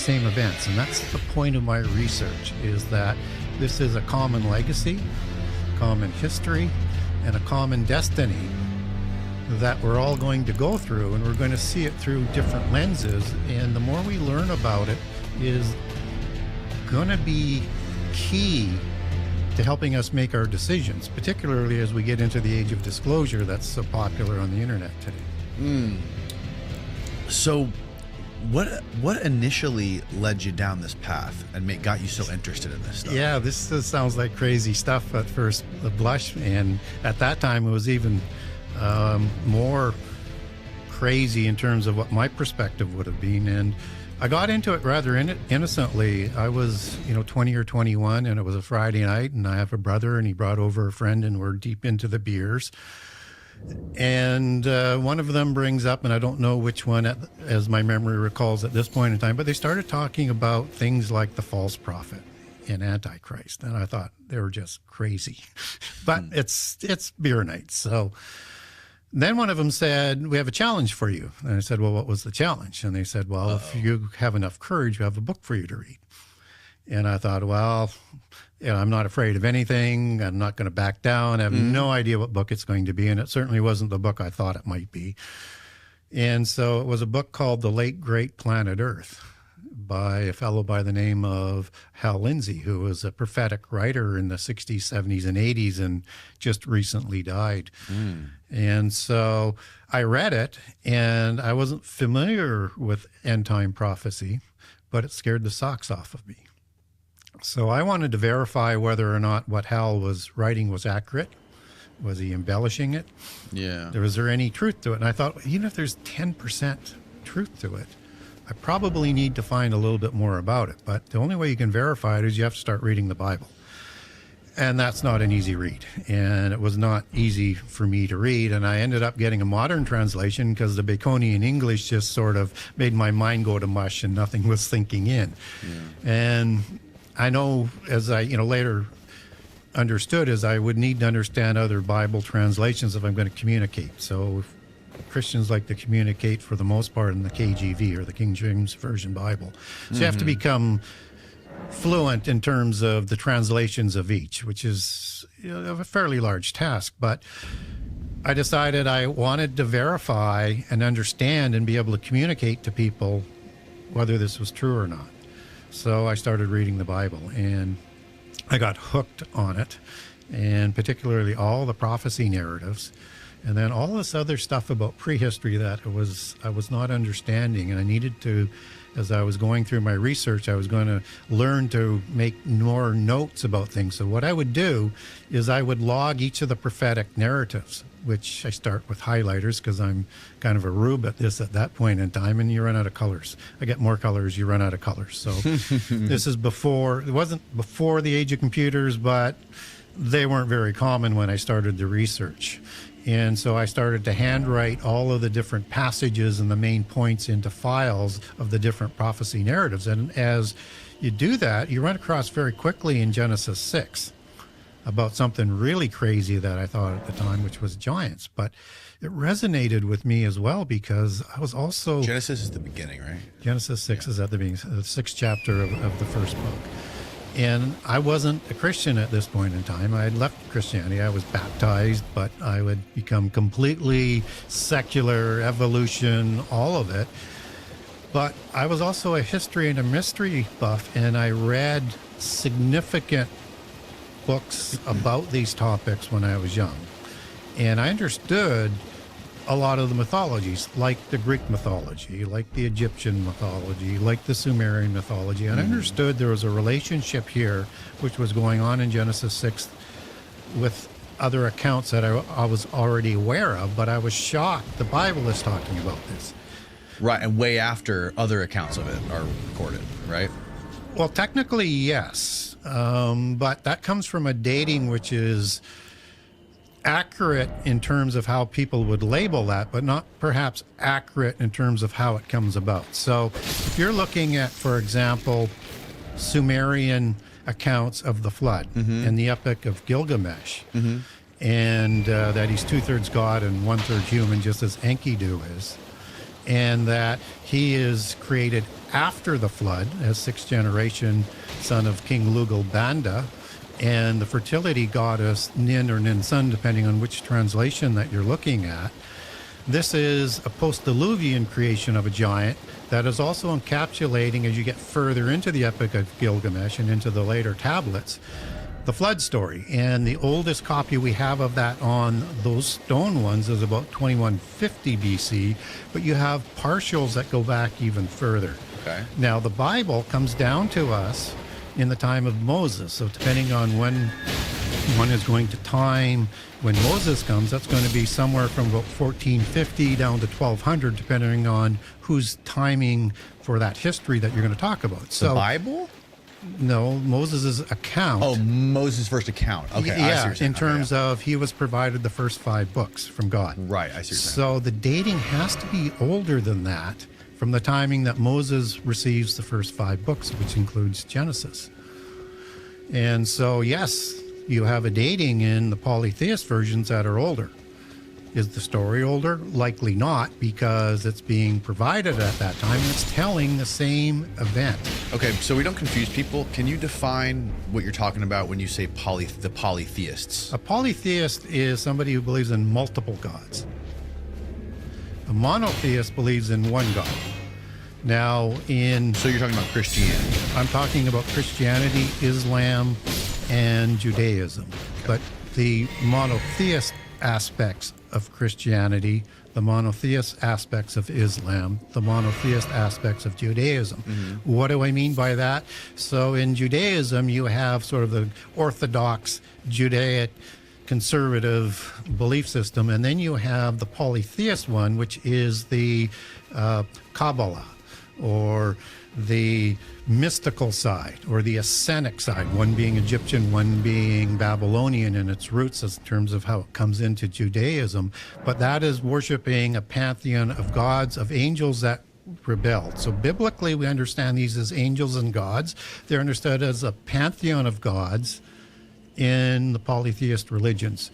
same events. And that's the point of my research, is that this is a common legacy, common history, and a common destiny that we're all going to go through, and we're going to see it through different lenses. And the more we learn about it is going to be key to helping us make our decisions, particularly as we get into the age of disclosure that's so popular on the internet today. So what initially led you down this path and got you so interested in this stuff? Yeah, this sounds like crazy stuff at first blush, and at that time it was even more crazy in terms of what my perspective would have been. And I got into it rather innocently. I was 20 or 21, and it was a Friday night, and I have a brother, and he brought over a friend, and we're deep into the beers. And one of them brings up, and I don't know which one, as my memory recalls at this point in time, but they started talking about things like the false prophet and Antichrist. And I thought they were just crazy. But it's beer night. So then one of them said, "We have a challenge for you." And I said, "Well, what was the challenge?" And they said, "Well, if you have enough courage, we have a book for you to read." And I thought, well, I'm not afraid of anything. I'm not going to back down. I have no idea what book it's going to be. And it certainly wasn't the book I thought it might be. And so it was a book called The Late Great Planet Earth by a fellow by the name of Hal Lindsey, who was a prophetic writer in the 60s, 70s, and 80s and just recently died. And so I read it, and I wasn't familiar with end-time prophecy, but it scared the socks off of me. So I wanted to verify whether or not what Hal was writing was accurate. Was he embellishing it? Yeah. Was there any truth to it? And I thought, even if there's 10% truth to it, I probably need to find a little bit more about it. But the only way you can verify it is you have to start reading the Bible. And that's not an easy read. And it was not easy for me to read. And I ended up getting a modern translation because the Baconian English just sort of made my mind go to mush and nothing was sinking in. Yeah. And I know, as I later understood, is I would need to understand other Bible translations if I'm going to communicate. So Christians like to communicate for the most part in the KJV, or the King James Version Bible. So you have to become fluent in terms of the translations of each, which is a fairly large task. But I decided I wanted to verify and understand and be able to communicate to people whether this was true or not. So I started reading the Bible, and I got hooked on it, and particularly all the prophecy narratives, and then all this other stuff about prehistory that I was not understanding. And I needed to, as I was going through my research, I was going to learn to make more notes about things. So what I would do is I would log each of the prophetic narratives, which I start with highlighters because I'm kind of a rube at that point in time, and you run out of colors. I get more colors, you run out of colors. So this is it wasn't before the age of computers, but they weren't very common when I started the research. And so I started to handwrite all of the different passages and the main points into files of the different prophecy narratives. And as you do that, you run across very quickly in Genesis 6 about something really crazy that I thought at the time, which was giants. But it resonated with me as well because I was also... Genesis is the beginning, right? Genesis 6 is at the beginning, the 6th chapter of the first book. And I wasn't a Christian at this point in time. I had left Christianity. I was baptized, but I would become completely secular, evolution, all of it. But I was also a history and a mystery buff, and I read significant books about these topics when I was young. And I understood a lot of the mythologies, like the Greek mythology, like the Egyptian mythology, like the Sumerian mythology. And I understood there was a relationship here which was going on in Genesis 6 with other accounts that I was already aware of, but I was shocked the Bible is talking about this. Right, and way after other accounts of it are recorded, right? Well, technically, yes. But that comes from a dating which is accurate in terms of how people would label that, but not perhaps accurate in terms of how it comes about. So if you're looking at, for example, Sumerian accounts of the flood and the Epic of Gilgamesh, and that he's 2/3 God and 1/3 human, just as Enkidu is, and that he is created after the flood as sixth generation son of King Lugal Banda, and the fertility goddess Nin or Ninsun, depending on which translation that you're looking at. This is a post-Diluvian creation of a giant that is also encapsulating, as you get further into the Epic of Gilgamesh and into the later tablets, the flood story. And the oldest copy we have of that on those stone ones is about 2150 BC, but you have partials that go back even further. Okay. Now, the Bible comes down to us in the time of Moses. So depending on when one is going to time when Moses comes, that's going to be somewhere from about 1450 down to 1200, depending on who's timing for that history that you're going to talk about. So The Bible? no, Moses' account. Oh, Moses' first account. Okay, I see what Yeah, you're saying. in terms of he was provided the first 5 books from God. Right, I see what you're saying. So the dating has to be older than that from the timing that Moses receives the first 5 books, which includes Genesis. And so, yes, you have a dating in the polytheist versions that are older. Is the story older? Likely not, because it's being provided at that time and it's telling the same event. Okay, so we don't confuse people. Can you define what you're talking about when you say the polytheists? A polytheist is somebody who believes in multiple gods. A monotheist believes in one God. Now, So you're talking about Christianity. I'm talking about Christianity, Islam, and Judaism. But the monotheist aspects of Christianity, the monotheist aspects of Islam, the monotheist aspects of Judaism. What do I mean by that? So in Judaism, you have sort of the Orthodox Judaic conservative belief system, and then you have the polytheist one, which is the Kabbalah, or the mystical side, or the Essenic side, one being Egyptian, one being Babylonian in its roots as in terms of how it comes into Judaism. But that is worshiping a pantheon of gods, of angels that rebelled. So biblically, we understand these as angels and gods. They're understood as a pantheon of gods in the polytheist religions.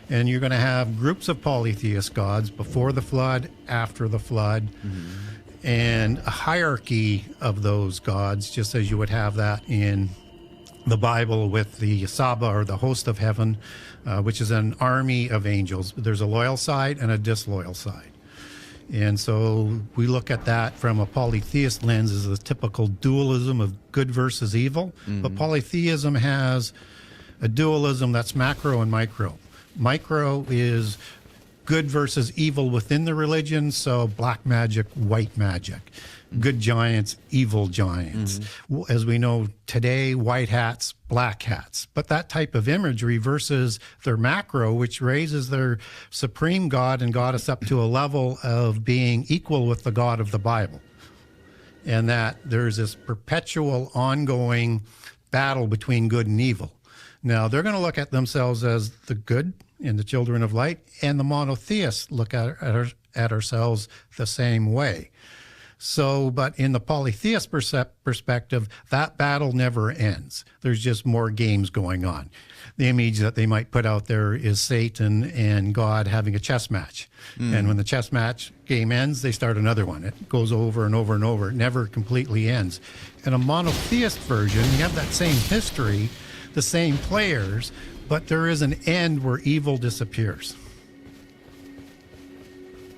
And you're going to have groups of polytheist gods before the flood, after the flood, and a hierarchy of those gods, just as you would have that in the Bible with the Saba, or the host of heaven, which is an army of angels. There's a loyal side and a disloyal side. And so we look at that from a polytheist lens as a typical dualism of good versus evil. But polytheism has a dualism that's macro and micro. Micro is good versus evil within the religion, so black magic, white magic. Good giants, evil giants. As we know today, white hats, black hats. But that type of imagery versus their macro, which raises their supreme God and goddess up to a level of being equal with the God of the Bible. And that there's this perpetual, ongoing battle between good and evil. Now, they're going to look at themselves as the good and the children of light, and the monotheists look at ourselves the same way. So, but in the polytheist perspective, that battle never ends. There's just more games going on. The image that they might put out there is Satan and God having a chess match. And when the chess match game ends, they start another one. It goes over and over and over. It never completely ends. In a monotheist version, you have that same history, the same players, but there is an end where evil disappears.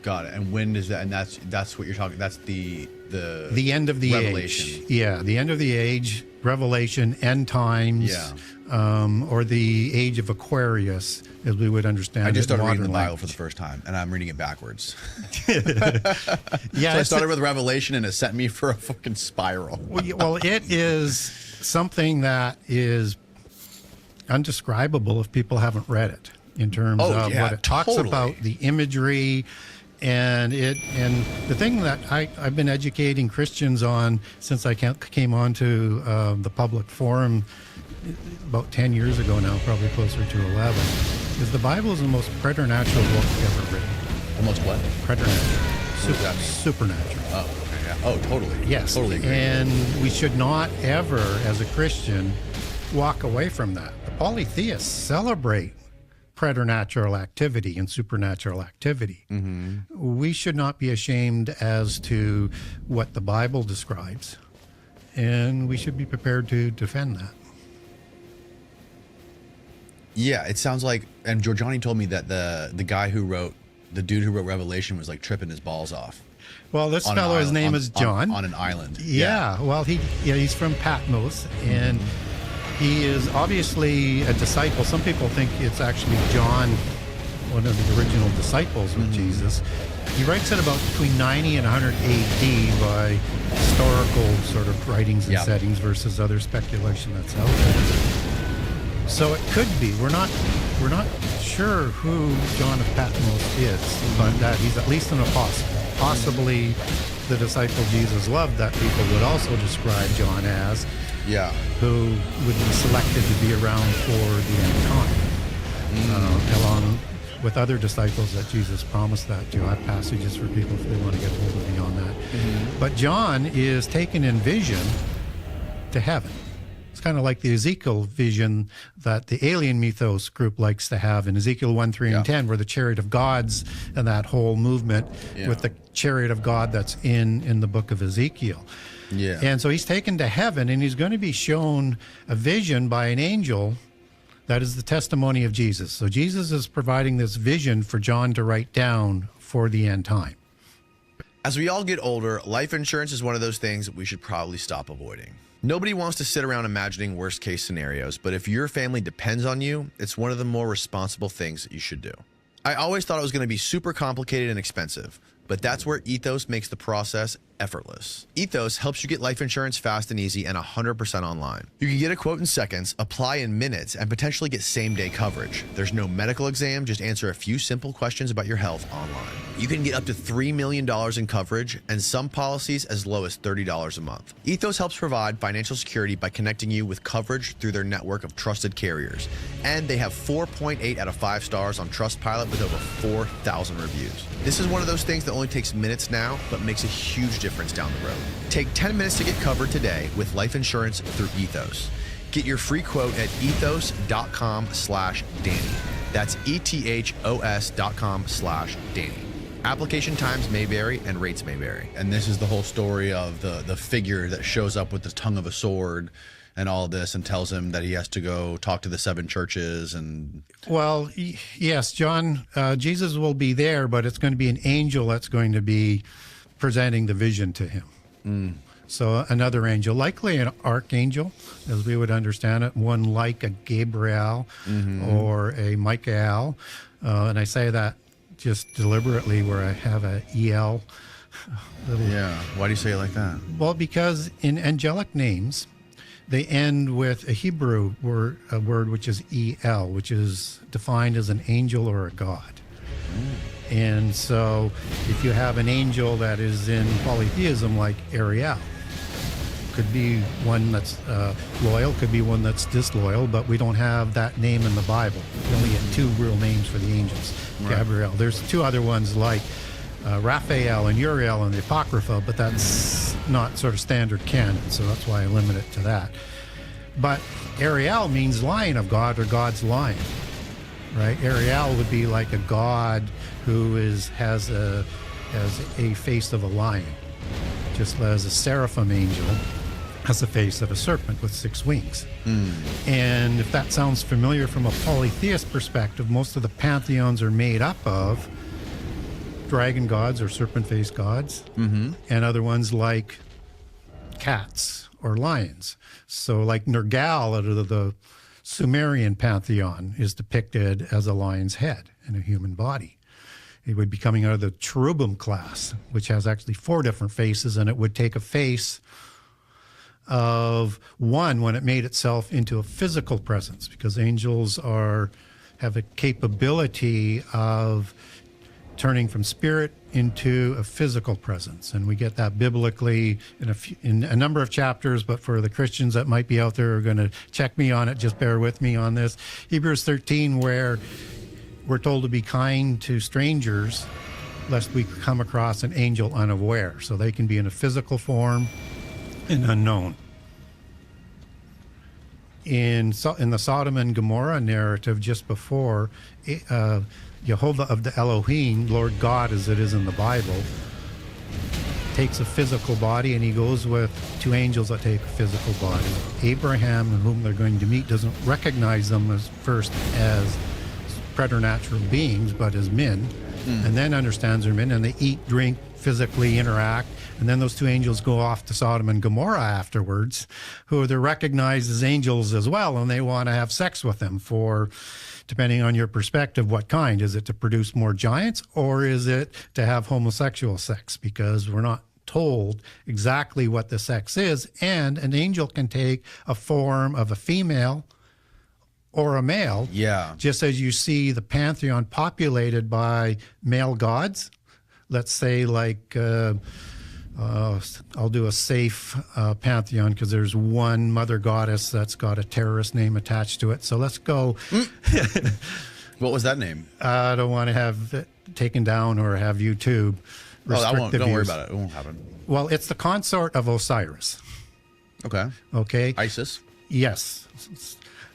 Got it. And when does that? And that's what you're talking. That's the end of the Revelation. age. Yeah, the end of the age, Revelation, end times. Yeah. Or the age of Aquarius, as we would understand. I just it in started reading the modern Bible for the first time, and I'm reading it backwards. Yeah, So I started with Revelation, and it sent me for a fucking spiral. well, it is something that is undescribable if people haven't read it, in terms Oh, of yeah, what it talks totally. about, the imagery, and the thing that I've been educating Christians on since I came onto the public forum about 10 years ago now, probably closer to 11, is the Bible is the most preternatural book ever written. Almost what? Preternatural. does that mean? Supernatural. Oh, okay, yeah. Oh, totally. Yes. Totally agree. And we should not ever, as a Christian, walk away from that. The polytheists celebrate preternatural activity and supernatural activity. We should not be ashamed as to what the Bible describes, and we should be prepared to defend that. Yeah, it sounds like, and Giorgiani told me that the dude who wrote Revelation was like tripping his balls off. Well, this On an fellow, his island- name on- is John. on an island. Yeah, well, he's from Patmos, and he is obviously a disciple. Some people think it's actually John, one of the original disciples with Jesus. He writes it about between 90 and 100 AD by historical sort of writings and Yeah. settings versus other speculation that's out there. So it could be. We're not sure who John of Patmos is, but that he's at least an apostle. Possibly the disciple Jesus loved that people would also describe John as, Yeah. who would be selected to be around for the end time, along with other disciples that Jesus promised that to. I have passages for people if they want to get hold of me on that. But John is taken in vision to heaven. It's kind of like the Ezekiel vision that the alien mythos group likes to have in Ezekiel 1, 3, and Yeah. 10, where the chariot of gods and that whole movement with the chariot of God that's in the book of Ezekiel. Yeah. And so he's taken to heaven, and he's going to be shown a vision by an angel that is the testimony of Jesus. So Jesus is providing this vision for John to write down for the end time. As we all get older, life insurance is one of those things that we should probably stop avoiding. Nobody wants to sit around imagining worst case scenarios, but if your family depends on you, it's one of the more responsible things that you should do. I always thought it was going to be super complicated and expensive, but that's where Ethos makes the process effortless. Ethos helps you get life insurance fast and easy and 100% online. You can get a quote in seconds, apply in minutes, and potentially get same-day coverage. There's no medical exam, just answer a few simple questions about your health online. You can get up to $3 million in coverage and some policies as low as $30 a month. Ethos helps provide financial security by connecting you with coverage through their network of trusted carriers. And they have 4.8 out of 5 stars on Trustpilot with over 4,000 reviews. This is one of those things that only takes minutes now, but makes a huge difference down the road. Take 10 minutes to get covered today with life insurance through Ethos. Get your free quote at ethos.com/Danny. That's ethos.com/Danny. Application times may vary and rates may vary. And this is the whole story of the figure that shows up with the tongue of a sword and all this and tells him that he has to go talk to the 7 churches and... Well, yes, John, Jesus will be there, but it's going to be an angel that's going to be presenting the vision to him. So another angel, likely an archangel, as we would understand it, one like a Gabriel or a Michael. And I say that just deliberately where I have a EL. Yeah. Why do you say it like that? Well, because in angelic names, they end with a Hebrew word, which is EL, which is defined as an angel or a god. And so if you have an angel that is in polytheism like Ariel, could be one that's loyal, could be one that's disloyal, but we don't have that name in the Bible. We only get 2 real names for the angels, Gabriel. There's 2 other ones like Raphael and Uriel in the Apocrypha, but that's not sort of standard canon, so that's why I limit it to that. But Ariel means lion of God or God's lion, right? Ariel would be like a god who has a face of a lion, just as a seraphim angel has the face of a serpent with 6 wings. And if that sounds familiar from a polytheist perspective, most of the pantheons are made up of dragon gods or serpent-faced gods, and other ones like cats or lions. So like Nergal out of the Sumerian pantheon is depicted as a lion's head in a human body. It would be coming out of the cherubim class, which has actually 4 different faces, and it would take a face of one when it made itself into a physical presence, because angels have a capability of turning from spirit into a physical presence. And we get that biblically in a number of chapters, but for the Christians that might be out there who are going to check me on it, just bear with me on this. Hebrews 13, where we're told to be kind to strangers, lest we come across an angel unaware. So they can be in a physical form and unknown. in the Sodom and Gomorrah narrative just before, Jehovah of the Elohim, Lord God as it is in the Bible, takes a physical body, and he goes with two angels that take a physical body. Abraham, whom they're going to meet, doesn't recognize them as preternatural beings, but as men, and then understands they're men, and they eat, drink, physically interact, and then those two angels go off to Sodom and Gomorrah afterwards, who they're recognized as angels as well, and they want to have sex with them for, depending on your perspective, what kind. Is it to produce more giants, or is it to have homosexual sex? Because we're not told exactly what the sex is, and an angel can take a form of a female or a male, just as you see the pantheon populated by male gods. Let's say, like, I'll do a safe pantheon because there's one mother goddess that's got a terrorist name attached to it. So let's go. What was that name? I don't want to have it taken down or have YouTube restrict I won't. the Don't worry views. about it. It won't happen. Well, it's the consort of Osiris. Okay. ISIS. Yes.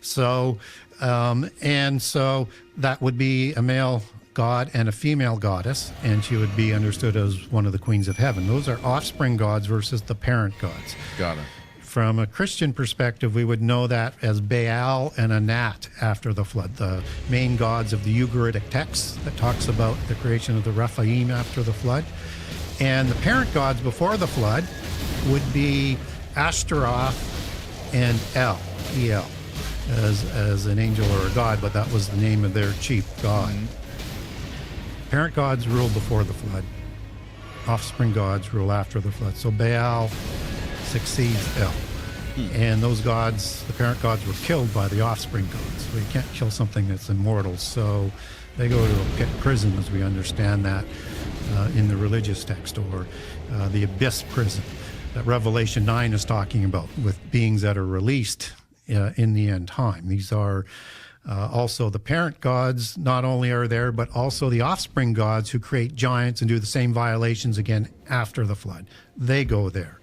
So, and so that would be a male god and a female goddess, and she would be understood as one of the queens of heaven. Those are offspring gods versus the parent gods. Got it. From a Christian perspective, we would know that as Baal and Anat after the flood, the main gods of the Ugaritic text that talks about the creation of the Rephaim after the flood. And the parent gods before the flood would be Ashtaroth and El, as an angel or a god, but that was the name of their chief god. Parent gods rule before the flood. Offspring gods rule after the flood. So Baal succeeds El. And those gods, the parent gods, were killed by the offspring gods. So you can't kill something that's immortal. So they go to a pit prison, as we understand that in the religious text, or the abyss prison that Revelation 9 is talking about, with beings that are released in the end time. These are also the parent gods. Not only are there, but also the offspring gods who create giants and do the same violations again after the flood. They go there.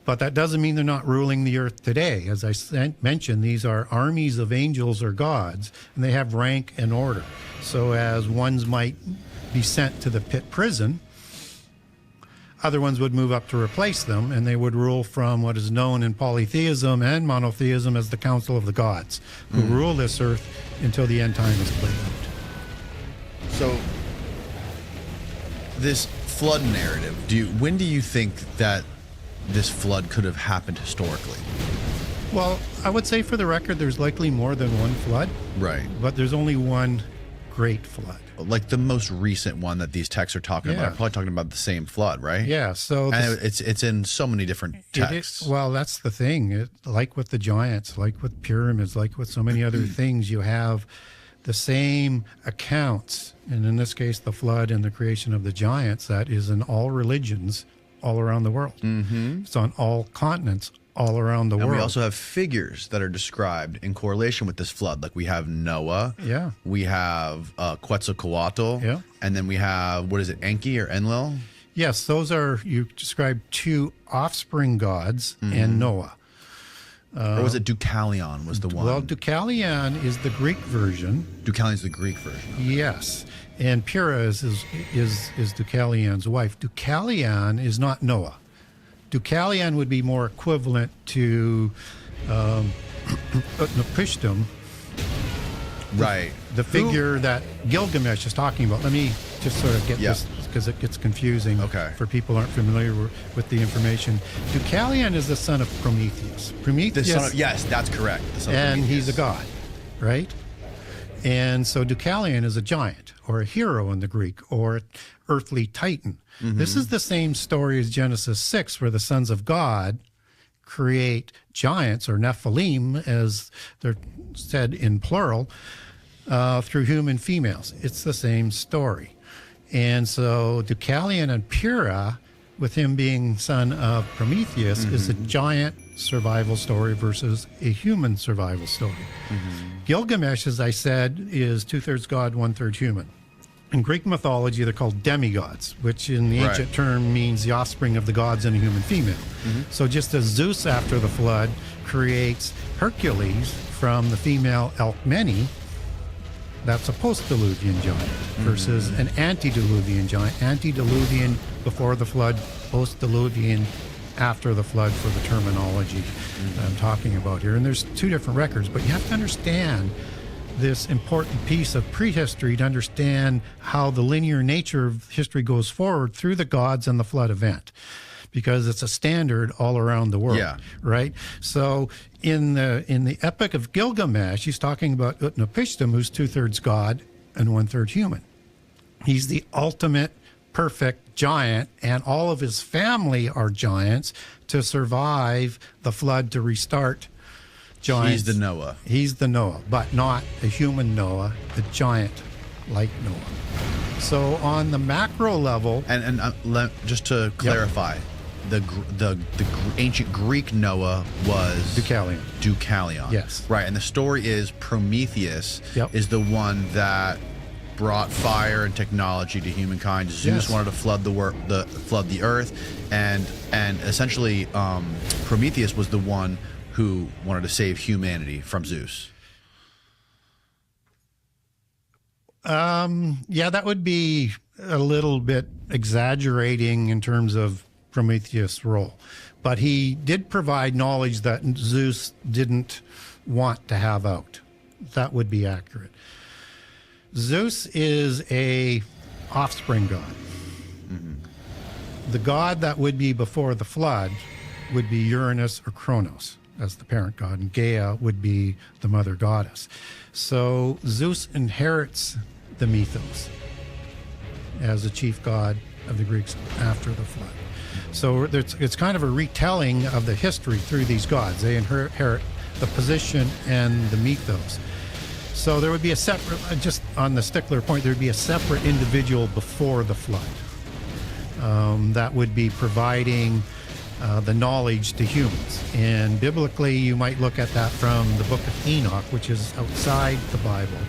But that doesn't mean they're not ruling the earth today. As I mentioned, these are armies of angels or gods, and they have rank and order. So as ones might be sent to the pit prison, other ones would move up to replace them, and they would rule from what is known in polytheism and monotheism as the Council of the Gods, who rule this earth until the end time is played out. So, this flood narrative, when do you think that this flood could have happened historically? Well, I would say for the record, there's likely more than one flood. Right. But there's only one great flood. Like the most recent one that these texts are talking about, are probably talking about the same flood, right? Yeah. So and it's in so many different texts. Well, that's the thing. Like with the giants, like with pyramids, like with so many other things, you have the same accounts. And in this case, the flood and the creation of the giants, that is in all religions all around the world. It's on all continents all around the world. And we also have figures that are described in correlation with this flood. Like we have Noah. Yeah. We have Quetzalcoatl. Yeah. And then we have, what is it, Enki or Enlil? Yes, those are, you described two offspring gods and Noah. Or was it Deucalion was the one? Well, Deucalion is the Greek version. Deucalion's the Greek version. Yes. And Pyrrha is Deucalion's wife. Deucalion is not Noah. Deucalion would be more equivalent to Utnapishtim, Right. the figure that Gilgamesh is talking about. Let me just sort of get this, because it gets confusing for people who aren't familiar with the information. Deucalion is the son of Prometheus. Yes, that's correct. The son of And Prometheus. he's a god, right? And so Deucalion is a giant or a hero in the Greek, or earthly titan. This is the same story as Genesis 6, where the sons of God create giants, or Nephilim, as they're said in plural, through human females. It's the same story. And so Deucalion and Pyrrha, with him being son of Prometheus, is a giant survival story versus a human survival story. Gilgamesh, as I said, is 2/3 God, 1/3 human. In Greek mythology, they're called demigods, which in the ancient term means the offspring of the gods and a human female. So just as Zeus after the flood creates Hercules from the female Alcmene. That's a post-diluvian giant versus an antediluvian giant. Antediluvian before the flood, post-diluvian after the flood for the terminology that I'm talking about here. And there's two different records, but you have to understand this important piece of prehistory to understand how the linear nature of history goes forward through the gods and the flood event, because it's a standard all around the world, right? So in the Epic of Gilgamesh, he's talking about Utnapishtim, who's 2/3 god and 1/3 human. He's the ultimate perfect giant, and all of his family are giants to survive the flood, to restart giants. He's the Noah. He's the Noah, but not a human Noah, a giant like Noah. So on the macro level, And just to clarify, the ancient Greek Noah was Deucalion. Deucalion. Yes. Right, and the story is Prometheus is the one that brought fire and technology to humankind. Zeus wanted to flood the earth, and essentially Prometheus was the one who wanted to save humanity from Zeus. Yeah, that would be a little bit exaggerating in terms of Prometheus' role. But he did provide knowledge that Zeus didn't want to have out. That would be accurate. Zeus is a offspring god. The god that would be before the flood would be Uranus or Kronos as the parent god, and Gaia would be the mother goddess. So Zeus inherits the mythos as the chief god of the Greeks after the flood. So it's kind of a retelling of the history through these gods. They inherit the position and the mythos. So there would be a separate, just on the stickler point, there would be a separate individual before the flood that would be providing the knowledge to humans. And biblically, you might look at that from the book of Enoch, which is outside the Bible.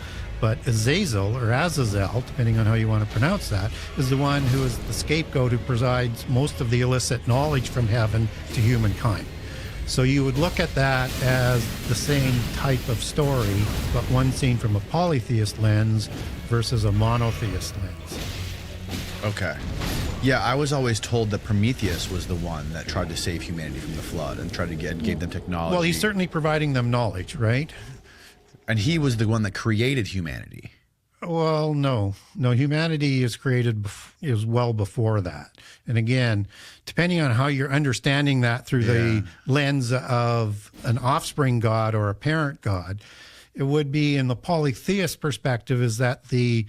But Azazel, or Azazel, depending on how you want to pronounce that, is the one who is the scapegoat who provides most of the illicit knowledge from heaven to humankind. So you would look at that as the same type of story, but one seen from a polytheist lens versus a monotheist lens. Okay. Yeah, I was always told that Prometheus was the one that tried to save humanity from the flood and tried to gave them technology. Well, he's certainly providing them knowledge, right? And he was the one that created humanity. Well, no. Humanity is created is well before that. And again, depending on how you're understanding that through the lens of an offspring god or a parent god, it would be in the polytheist perspective is that the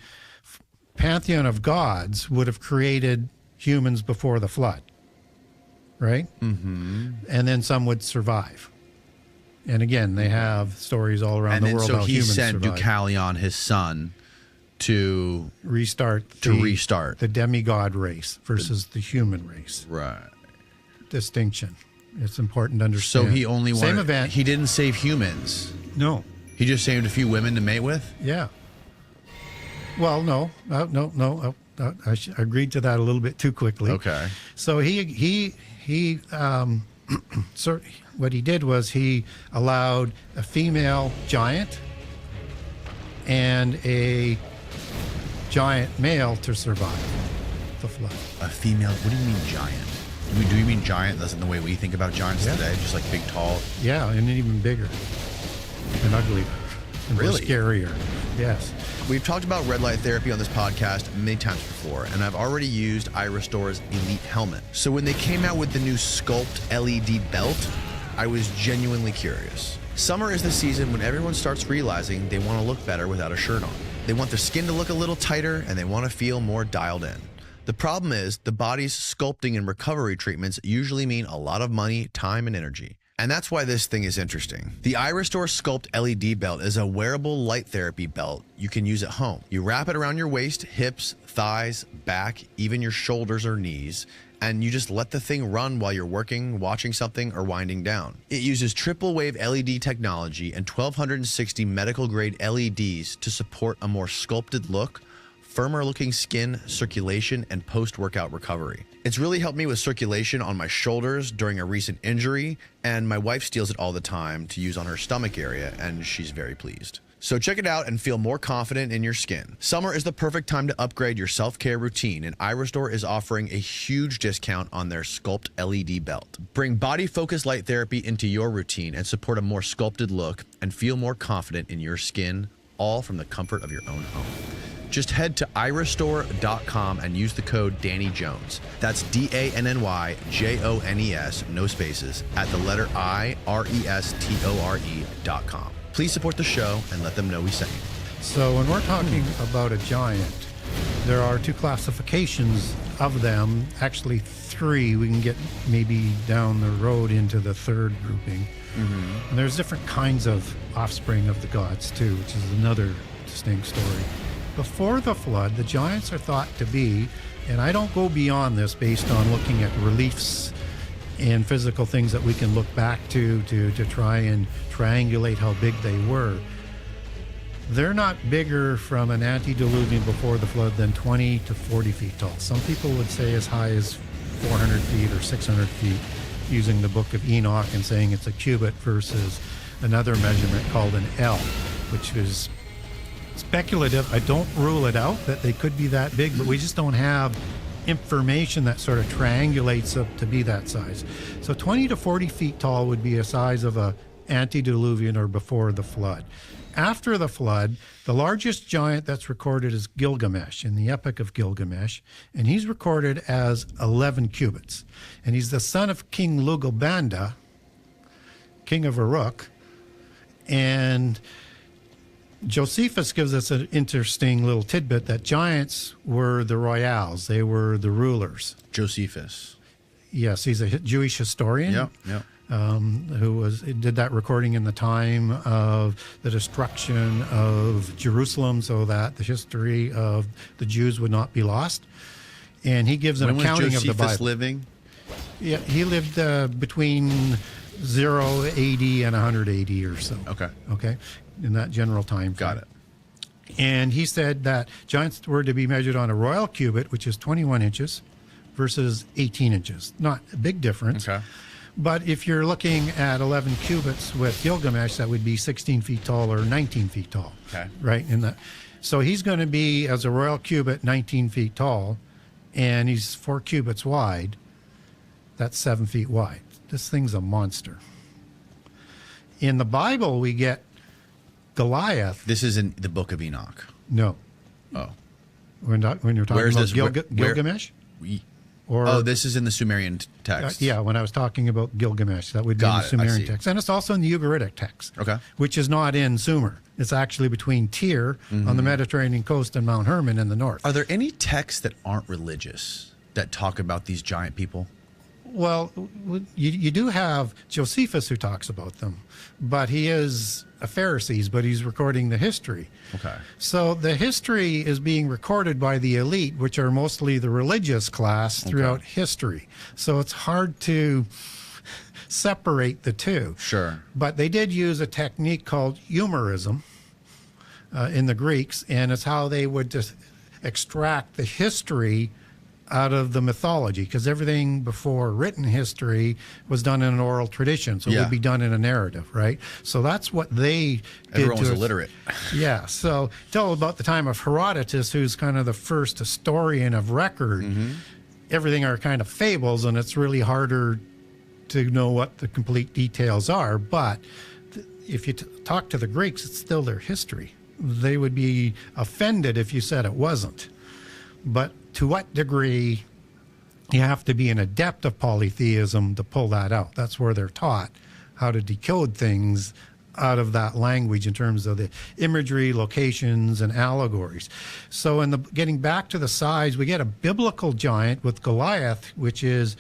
pantheon of gods would have created humans before the flood, right? Mm-hmm. And then some would survive. And again, they have stories all around the world how humans survive. And so he sent Deucalion, his son, to restart the demigod race versus the human race. Right. Distinction. It's important to understand. So he only wanted... Same event. He didn't save humans. No. He just saved a few women to mate with? Yeah. Well, no. I agreed to that a little bit too quickly. Okay. So so what he did was he allowed a female giant and a giant male to survive the flood. A female? What do you mean giant? Do you mean giant as in the way we think about giants today? Just like big, tall? Yeah, and even bigger and uglier and Really? scarier. Yes. We've talked about red light therapy on this podcast many times before, and I've already used iRestore's Elite Helmet. So when they came out with the new Sculpt LED belt, I was genuinely curious. Summer is the season when everyone starts realizing they want to look better without a shirt on. They want their skin to look a little tighter, and they want to feel more dialed in. The problem is the body's sculpting and recovery treatments usually mean a lot of money, time, and energy. And that's why this thing is interesting. The iRestore Sculpt LED belt is a wearable light therapy belt you can use at home. You wrap it around your waist, hips, thighs, back, even your shoulders or knees, and you just let the thing run while you're working, watching something, or winding down. It uses triple wave LED technology and 1260 medical grade LEDs to support a more sculpted look, firmer looking skin, circulation, and post-workout recovery. It's really helped me with circulation on my shoulders during a recent injury, and my wife steals it all the time to use on her stomach area, and she's very pleased. So check it out and feel more confident in your skin. Summer is the perfect time to upgrade your self-care routine, and Iristore is offering a huge discount on their Sculpt LED belt. Bring body focus light therapy into your routine and support a more sculpted look and feel more confident in your skin, all from the comfort of your own home. Just head to iristore.com and use the code Danny Jones. That's DANNYJONES, no spaces, at the letter IRESTORE.com. Please support the show and let them know we sent you. So when we're talking about a giant, there are two classifications of them, actually three. We can get maybe down the road into the third grouping. And there's different kinds of offspring of the gods too, which is another distinct story. Before the flood, the giants are thought to be, and I don't go beyond this based on looking at reliefs and physical things that we can look back to try and triangulate how big they were. They're not bigger from an antediluvian before the flood than 20 to 40 feet tall. Some people would say as high as 400 feet or 600 feet, using the Book of Enoch and saying it's a cubit versus another measurement called an L, which is speculative. I don't rule it out that they could be that big, but we just don't have information that sort of triangulates up to be that size. So 20 to 40 feet tall would be a size of a antediluvian or before the flood. After the flood, the largest giant that's recorded is Gilgamesh in the Epic of Gilgamesh, and he's recorded as 11 cubits. And he's the son of King Lugalbanda, king of Uruk, and Josephus gives us an interesting little tidbit that giants were the royals. They were the rulers. Josephus. Yes, he's a Jewish historian. Yep. Who did that recording in the time of the destruction of Jerusalem so that the history of the Jews would not be lost. And he gives an accounting of the Bible. When was Josephus living? Yeah, he lived between 0 AD and 100 AD or so. Okay, in that general time frame. Got it. And he said that giants were to be measured on a royal cubit, which is 21 inches, versus 18 inches. Not a big difference. Okay. But if you're looking at 11 cubits with Gilgamesh, that would be 16 feet tall or 19 feet tall. Okay. Right? So he's going to be, as a royal cubit, 19 feet tall, and he's 4 cubits wide. That's 7 feet wide. This thing's a monster. In the Bible, we get Goliath. This is in the Book of Enoch. No. Oh. When you're talking Where's about this? Gilgamesh? This is in the Sumerian text. Yeah, when I was talking about Gilgamesh, that would be in the Sumerian text. And it's also in the Ugaritic text, which is not in Sumer. It's actually between Tyre on the Mediterranean coast and Mount Hermon in the north. Are there any texts that aren't religious that talk about these giant people? Well, you do have Josephus who talks about them, but he is a Pharisee, but he's recording the history. Okay. So the history is being recorded by the elite, which are mostly the religious class throughout history. So it's hard to separate the two. Sure. But they did use a technique called humorism in the Greeks, and it's how they would just extract the history out of the mythology, because everything before written history was done in an oral tradition, so it would be done in a narrative, right? So that's what they did. Everyone was illiterate. Yeah, so tell about the time of Herodotus, who's kind of the first historian of record. Everything are kind of fables, and it's really harder to know what the complete details are, but if you talk to the Greeks, it's still their history. They would be offended if you said it wasn't. But to what degree you have to be an adept of polytheism to pull that out. That's where they're taught how to decode things out of that language in terms of the imagery, locations, and allegories. So getting back to the size, we get a biblical giant with Goliath, which is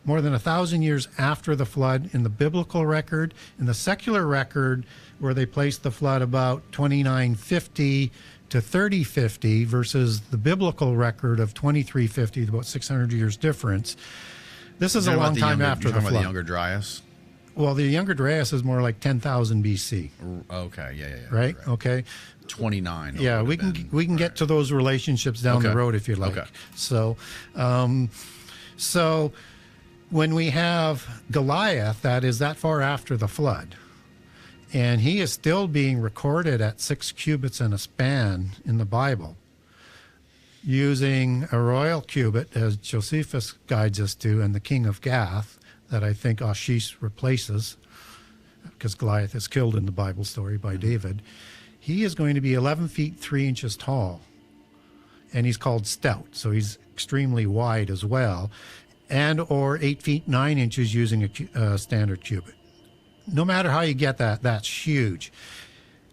more than 1,000 years after the flood in the biblical record. In the secular record, where they placed the flood about 2950 to 3050 versus the biblical record of 2350, about 600 years difference. This is a long time after the flood. About the Younger Dryas? Well, the Younger Dryas is more like 10,000 BC, Okay, yeah. right? Okay. 29. Yeah, we can get to those relationships down the Okay. road if you like. Okay. So, so when we have Goliath, that is that far after the flood, and he is still being recorded at 6 cubits and a span in the Bible, using a royal cubit, as Josephus guides us to, and the king of Gath, that I think Ashish replaces, because Goliath is killed in the Bible story by David. He is going to be 11 feet 3 inches tall, and he's called stout, so he's extremely wide as well, and or 8 feet 9 inches using a standard cubit. No matter how you get that, that's huge.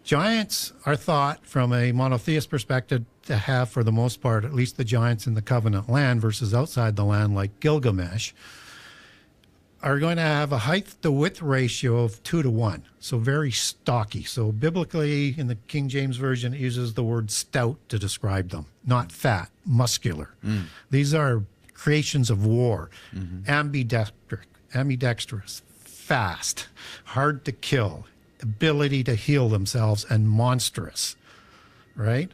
Giants are thought, from a monotheist perspective, to have, for the most part, at least the giants in the covenant land versus outside the land, like Gilgamesh, are going to have a height to width ratio of 2 to 1, so very stocky. So biblically, in the King James Version, it uses the word stout to describe them, not fat, muscular. These are creations of war, ambidextrous, fast, hard to kill, ability to heal themselves, and monstrous, right?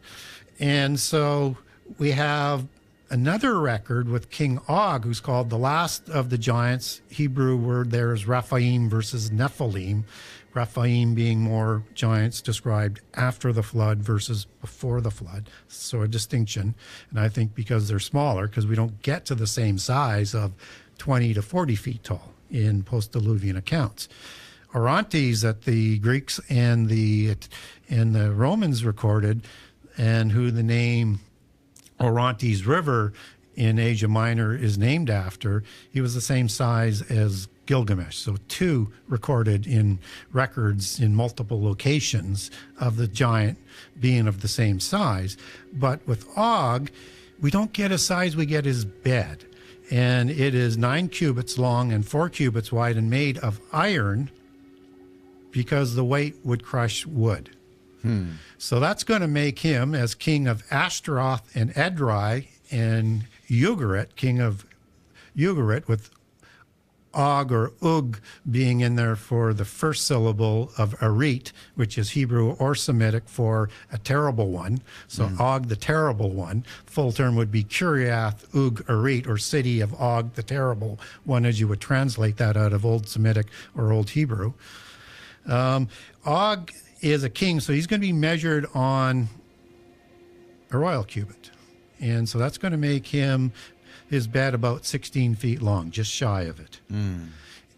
And so we have another record with King Og, who's called the last of the giants. Hebrew word there is Rephaim versus Nephilim. Rephaim being more giants described after the flood versus before the flood. So a distinction. And I think because they're smaller, because we don't get to the same size of 20 to 40 feet tall in post-Diluvian accounts. Orontes that the Greeks and the Romans recorded, and who the name Orontes River in Asia Minor is named after, he was the same size as Gilgamesh. So 2 recorded in records in multiple locations of the giant being of the same size. But with Og, we don't get his size, we get his bed. And it is 9 cubits long and 4 cubits wide and made of iron, because the weight would crush wood. So that's going to make him, as king of Ashtaroth and Edrei and Ugarit, king of Ugarit, with Og or Ug being in there for the first syllable of Arit, which is Hebrew or Semitic for a terrible one. So Og the terrible one. Full term would be Kiriath Ug Arit, or city of Og the terrible one, as you would translate that out of Old Semitic or Old Hebrew. Og is a king, so he's going to be measured on a royal cubit. And so that's going to make his bed about 16 feet long, just shy of it.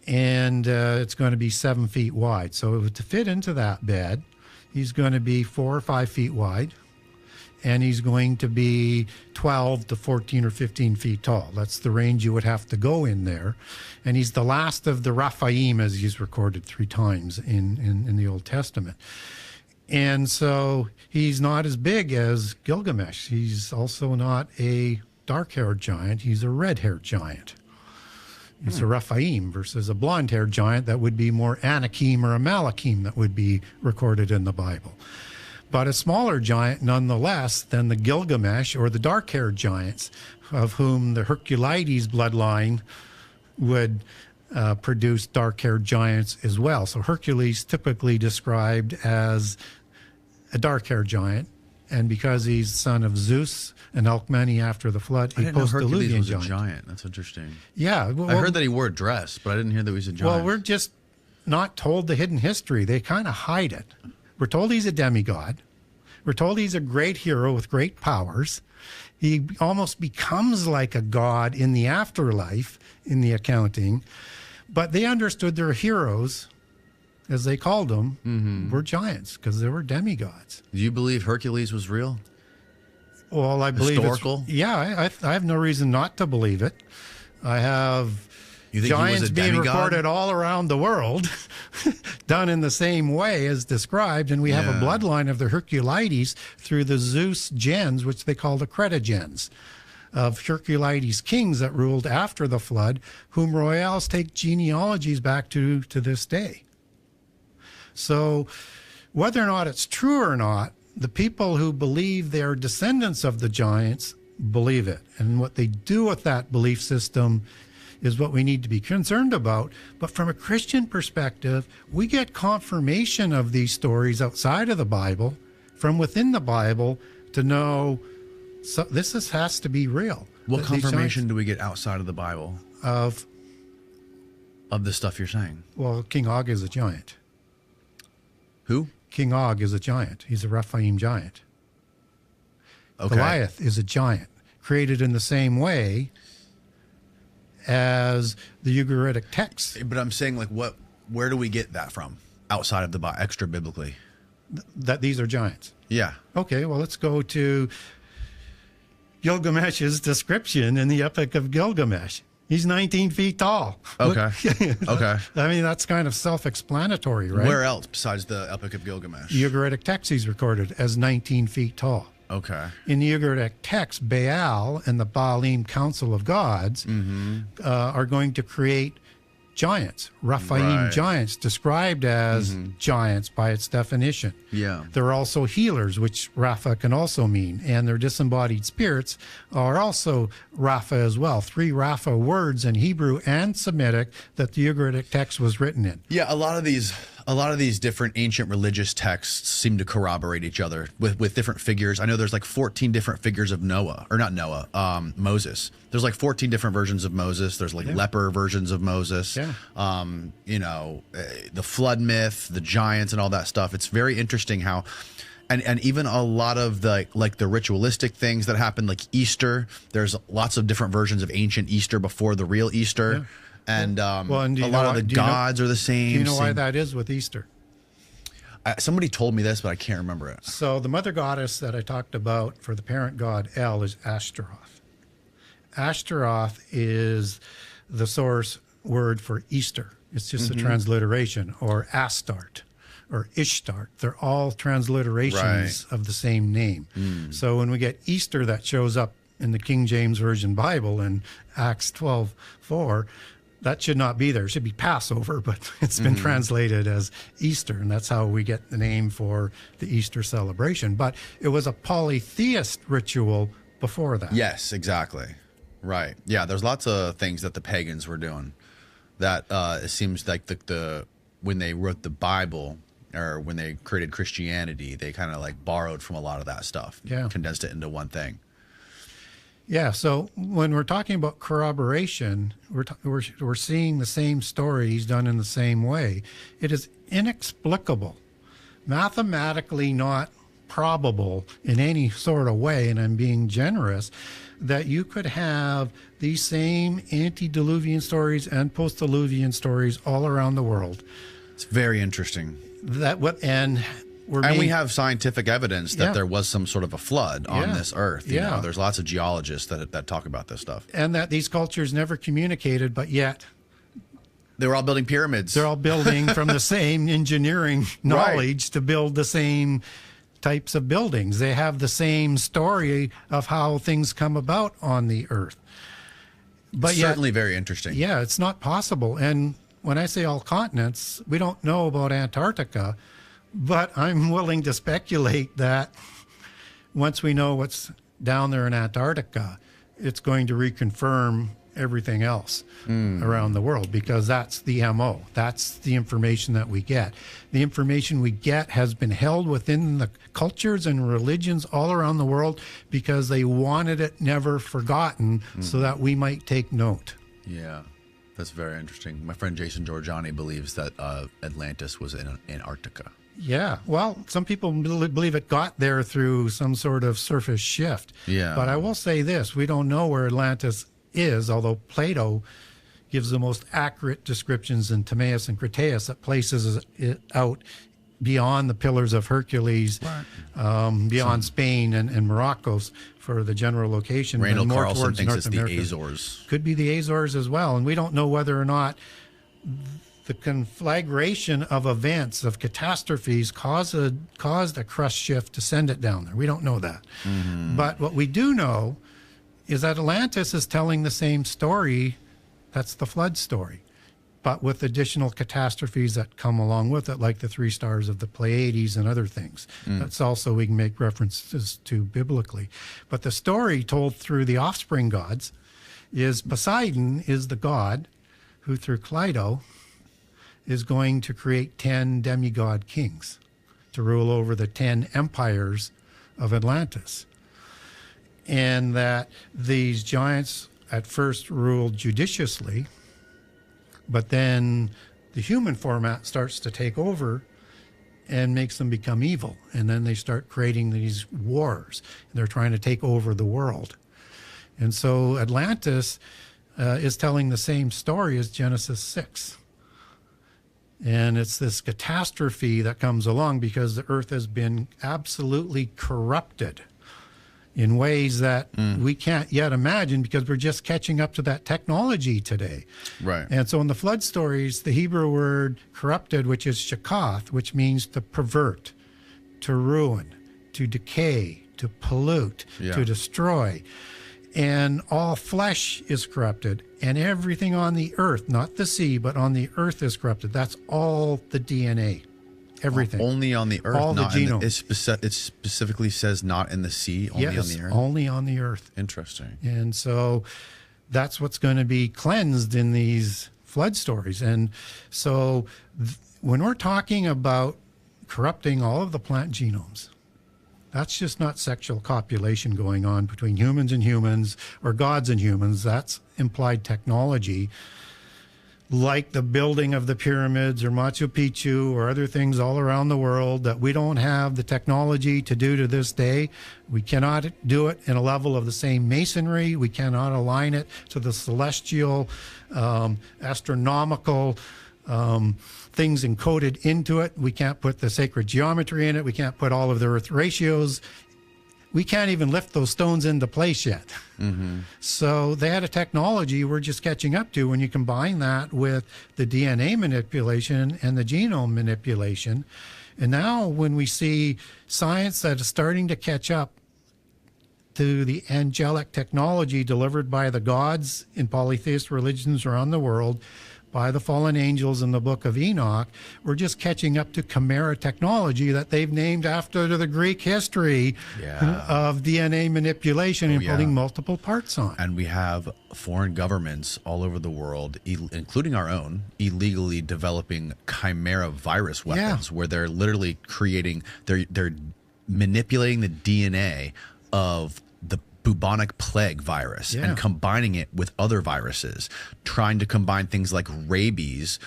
And it's going to be 7 feet wide. So to fit into that bed, he's going to be 4 or 5 feet wide, and he's going to be 12 to 14 or 15 feet tall. That's the range you would have to go in there. And he's the last of the Rephaim, as he's recorded 3 times in the Old Testament. And so he's not as big as Gilgamesh. He's also not a dark-haired giant. He's a red-haired giant. It's a Rephaim versus a blonde-haired giant that would be more Anakim or a Malachim that would be recorded in the Bible. But a smaller giant nonetheless than the Gilgamesh or the dark-haired giants, of whom the Herculides bloodline would produce dark-haired giants as well. So Hercules typically described as a dark-haired giant, and because he's son of Zeus and Alcmene after the flood, I a didn't know Hercules post-Diluvian was a giant. giant. That's interesting. Yeah. Well, I heard that he wore a dress, but I didn't hear that he was a giant. well, we're just not told the hidden history. They kind of hide it. We're told he's a demigod. We're told he's a great hero with great powers. He almost becomes like a god in the afterlife, in the accounting. But they understood their heroes, as they called them, were giants, because they were demigods. Do you believe Hercules was real? Well, I believe Historical? I have no reason not to believe it. I have You think he was giants a being demigod? recorded all around the world, done in the same way as described, and we have a Yeah. bloodline of the Herculides through the Zeus gens, which they call the Cretagens, of Herculides kings that ruled after the flood, whom royals take genealogies back to this day. So whether or not it's true or not, the people who believe they are descendants of the giants believe it. And what they do with that belief system is what we need to be concerned about. But from a Christian perspective, we get confirmation of these stories outside of the Bible, from within the Bible, to know has to be real. What That these confirmation giants do we get outside of the Bible of the stuff you're saying? well, King Og is a giant. Who? King Og is a giant. He's a Rephaim giant. Okay. Goliath is a giant, created in the same way as the Ugaritic texts. But I'm saying, like, where do we get that from outside of the Bible, extra biblically? That these are giants. Yeah. Okay, well, let's go to Gilgamesh's description in the Epic of Gilgamesh. He's 19 feet tall. Okay. Okay. I mean, that's kind of self-explanatory, right? Where else besides the Epic of Gilgamesh? Ugaritic text he's recorded as 19 feet tall. Okay. In the Ugaritic text, Baal and the Baalim Council of Gods are going to create giants, Rephaim Right. giants, described as giants by its definition. Yeah. They're also healers, which Rapha can also mean, and their disembodied spirits are also Rapha as well. 3 Rapha words in Hebrew and Semitic that the Ugaritic text was written in. Yeah, a lot of these different ancient religious texts seem to corroborate each other with different figures. I know there's like 14 different figures of Noah, or not Noah, Moses. There's like 14 different versions of Moses. There's like leper versions of Moses. Yeah. The flood myth, the giants, and all that stuff. It's very interesting how, and even a lot of the ritualistic things that happen, like Easter. There's lots of different versions of ancient Easter before the real Easter. Yeah. And, and do a you lot know of why- the do you know- gods are the same. Do you know why same- that is with Easter? Somebody told me this, but I can't remember it. So the mother goddess that I talked about for the parent god El is Ashtaroth. Ashtaroth is the source word for Easter. It's just a transliteration, or Astarte or Ishtart. They're all transliterations of the same name. So when we get Easter, that shows up in the King James Version Bible in Acts 12:4, that should not be there. It should be Passover, but it's been translated as Easter, and that's how we get the name for the Easter celebration. But it was a polytheist ritual before that. Yes, exactly. Right. Yeah, there's lots of things that the pagans were doing that it seems like the when they wrote the Bible, or when they created Christianity, they kind of like borrowed from a lot of that stuff. Yeah. Condensed it into one thing. Yeah, so when we're talking about corroboration, we're seeing the same stories done in the same way. It is inexplicable, mathematically not probable in any sort of way, and I'm being generous, that you could have these same antediluvian stories and postdiluvian stories all around the world. It's very interesting. And We have scientific evidence that Yeah. there was some sort of a flood on Yeah. this earth. You Yeah. know, there's lots of geologists that talk about this stuff. and that these cultures never communicated, but yet They were all building pyramids. they're all building from the same engineering knowledge to build the same types of buildings. They have the same story of how things come about on the earth. But certainly very interesting. yeah, it's not possible. And when I say all continents, we don't know about Antarctica, but I'm willing to speculate that once we know what's down there in Antarctica, it's going to reconfirm everything else around the world, because that's the MO. That's the information that we get. The information we get has been held within the cultures and religions all around the world because they wanted it never forgotten so that we might take note. Yeah, that's very interesting. My friend Jason Giorgiani believes that Atlantis was in Antarctica. Yeah, well, some people believe it got there through some sort of surface shift. Yeah. But I will say this, we don't know where Atlantis is, although Plato gives the most accurate descriptions in Timaeus and Critias that places it out beyond the Pillars of Hercules, beyond Spain and Morocco for the general location. Randall and more Carlson towards thinks North it's America. the Azores. Could be the Azores as well. And we don't know whether or not the conflagration of events, of catastrophes, caused a crust shift to send it down there. We don't know that. But what we do know is that Atlantis is telling the same story. That's the flood story, but with additional catastrophes that come along with it, like the 3 stars of the Pleiades and other things. That's also we can make references to biblically. But the story told through the offspring gods is Poseidon is the god who through Cleito is going to create 10 demigod kings to rule over the 10 empires of Atlantis. And that these giants at first ruled judiciously, but then the human format starts to take over and makes them become evil. And then they start creating these wars. They're trying to take over the world. And so Atlantis is telling the same story as Genesis 6. And it's this catastrophe that comes along because the earth has been absolutely corrupted in ways that we can't yet imagine because we're just catching up to that technology today. Right. And so in the flood stories, the Hebrew word corrupted, which is shakath, which means to pervert, to ruin, to decay, to pollute, to destroy. And all flesh is corrupted, and everything on the earth, not the sea, but on the earth is corrupted. That's all the DNA, everything. Only on the earth, all not the genome. it specifically says not in the sea, only Yes, on the earth. only on the earth. Interesting. And so that's what's going to be cleansed in these flood stories. And so when we're talking about corrupting all of the plant genomes, that's just not sexual copulation going on between humans and humans or gods and humans. That's implied technology, like the building of the pyramids or Machu Picchu or other things all around the world that we don't have the technology to do to this day. We cannot do it in a level of the same masonry. We cannot align it to the celestial, astronomical things encoded into it. We can't put the sacred geometry in it. We can't put all of the earth ratios. We can't even lift those stones into place yet. So they had a technology we're just catching up to. When you combine that with the DNA manipulation and the genome manipulation, and now when we see science that is starting to catch up to the angelic technology delivered by the gods in polytheist religions around the world, by the fallen angels in the book of Enoch, we're just catching up to chimera technology that they've named after the Greek history of DNA manipulation and putting multiple parts on. And we have foreign governments all over the world, including our own, illegally developing chimera virus weapons, where they're literally creating, they're manipulating the DNA of the bubonic plague virus and combining it with other viruses, trying to combine things like rabies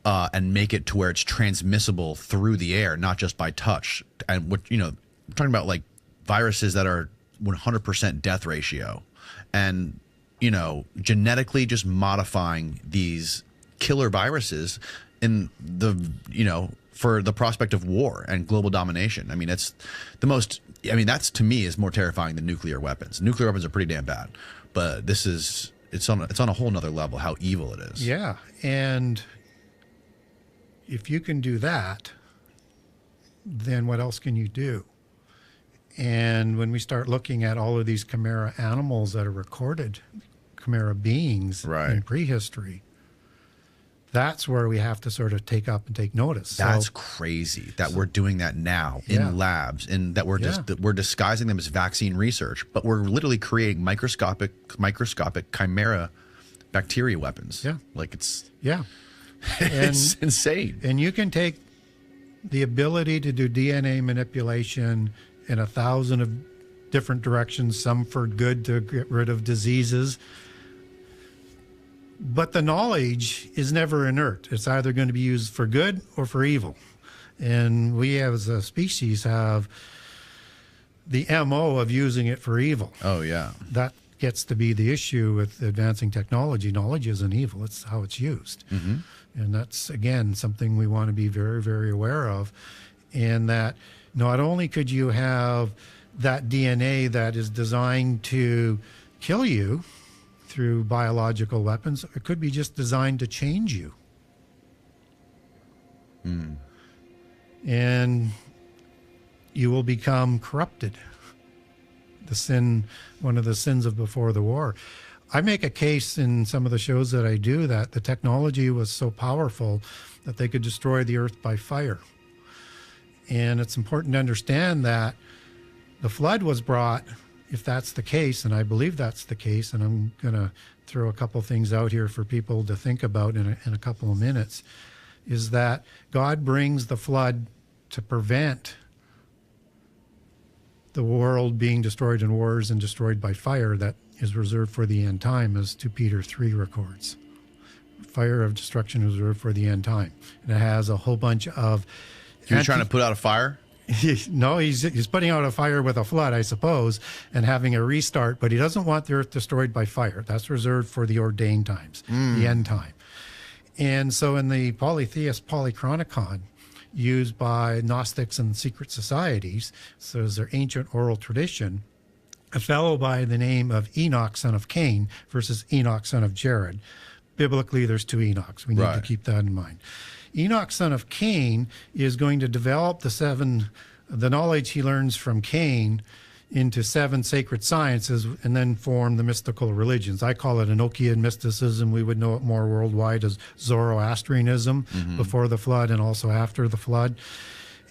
and make it to where it's transmissible through the air, not just by touch. And what, you know, I'm talking about like viruses that are 100% death ratio, and, you know, genetically just modifying these killer viruses in the, you know, for the prospect of war and global domination. I mean, it's the most, I mean, that's to me is more terrifying than nuclear weapons. Nuclear weapons are pretty damn bad, but this is, it's on a whole nother level how evil it is. Yeah. And if you can do that, then what else can you do? And when we start looking at all of these chimera animals that are recorded, chimera beings in prehistory, that's where we have to sort of take up and take notice. That's crazy that we're doing that now in labs, and that we're just that we're disguising them as vaccine research, but we're literally creating microscopic chimera bacteria weapons. Yeah, like it's it's insane. And you can take the ability to do DNA manipulation in 1,000 of different directions, some for good to get rid of diseases. But the knowledge is never inert. It's either going to be used for good or for evil. And we as a species have the MO of using it for evil. Oh, yeah. That gets to be the issue with advancing technology. Knowledge isn't evil. It's how it's used. And that's, again, something we want to be very, very aware of. And that not only could you have that DNA that is designed to kill you through biological weapons, it could be just designed to change you. And you will become corrupted. The sin, one of the sins of before the war. I make a case in some of the shows that I do that the technology was so powerful that they could destroy the earth by fire. And it's important to understand that the flood was brought, if that's the case, and I believe that's the case, and I'm going to throw a couple things out here for people to think about in a couple of minutes, is that God brings the flood to prevent the world being destroyed in wars and destroyed by fire that is reserved for the end time, as 2 Peter 3 records. Fire of destruction is reserved for the end time. And it has a whole bunch of... He was trying to put out a fire? No, he's putting out a fire with a flood, I suppose, and having a restart, but he doesn't want the earth destroyed by fire. That's reserved for the ordained times, the end time. And so in the polytheist Polychronicon, used by Gnostics and secret societies, so as their ancient oral tradition, a fellow by the name of Enoch, son of Cain, versus Enoch, son of Jared. Biblically, there's 2 Enochs. We need to keep that in mind. Enoch, son of Cain, is going to develop the knowledge he learns from Cain into 7 sacred sciences and then form the mystical religions. I call it Enochian mysticism. We would know it more worldwide as Zoroastrianism before the flood and also after the flood.